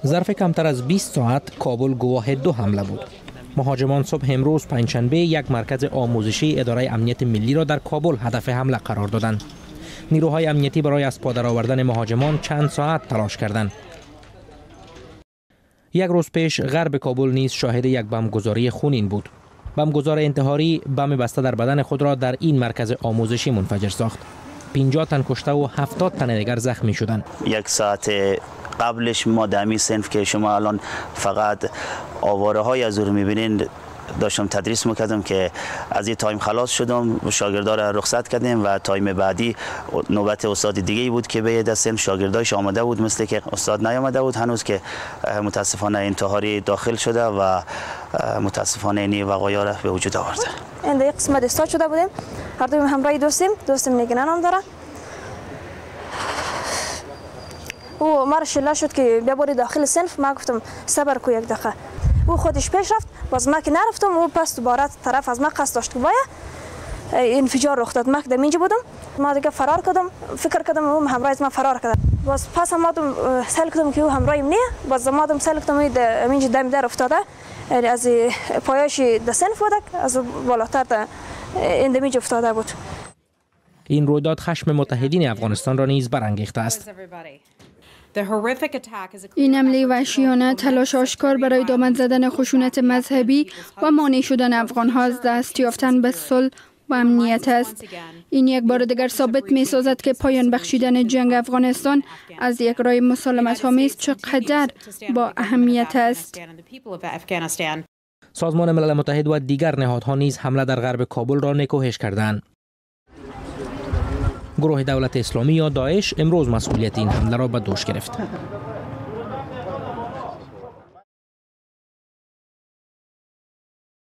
ظرف کمتر از 20 ساعت کابل گواه 2 حمله بود. مهاجمان صبح امروز پنجشنبه یک مرکز آموزشی اداره امنیت ملی را در کابل هدف حمله قرار دادند. نیروهای امنیتی برای از پا درآوردن مهاجمان چند ساعت تلاش کردند. یک روز پیش غرب کابل نیز شاهد یک بمبگذاری خونین بود. بمبگذار انتحاری بم بسته در بدن خود را در این مرکز آموزشی منفجر ساخت. 50 تن کشته و 70 تن دیگر زخمی شدند. یک ساعت قبلش ما دمی صنف که شما الان فقط آواره های از رو میبینین داشتم تدریس میکردم که از این تایم خلاص شدم، شاگردا را رخصت کردیم و تایم بعدی نوبت استاد دیگه بود که به دست شاگردایش آمده بود، مثل که استاد نیامده بود هنوز که متاسفانه انتحاری داخل شده و متاسفانه این وقایع را به وجود آورده. این در قسمت استاد شده بودیم، هر دویم همراه دوستم نگران هم داره. او ما شله شد که ببری داخل صنف، ما گفتم صبر کو یک دقیقه. او خودش پیش رفت، باز ما که نرفتم او پس دوباره طرف از ما قصد داشت که باید انفجار رخ داد. ما که در اینجا بودم، ما دیگه فرار کردم، فکر کردم او همراه ما فرار کرد. باز پس ما سال کردم که او همراهیم نه، باز ما دم سال کردم اینجا دم در افتاده، از پایش د صنف بود، از بالاتر اندمیج افتاده بود. این رویداد خشم متحدین افغانستان را نیز برانگیخته است. این حمله وحشیانه تلاش آشکار برای دامن زدن خشونت مذهبی و مانع شدن افغان‌ها از دست یافتن به صلح و امنیت است. این یک بار دیگر ثابت می‌سازد که پایان بخشیدن جنگ افغانستان از یک راه مسالمت‌آمیز چقدر با اهمیت است. سازمان ملل متحد و دیگر نهادها نیز حمله در غرب کابل را نکوهش کردند. گروه دولت اسلامی یا داعش امروز مسئولیت این حمله را به دوش گرفت.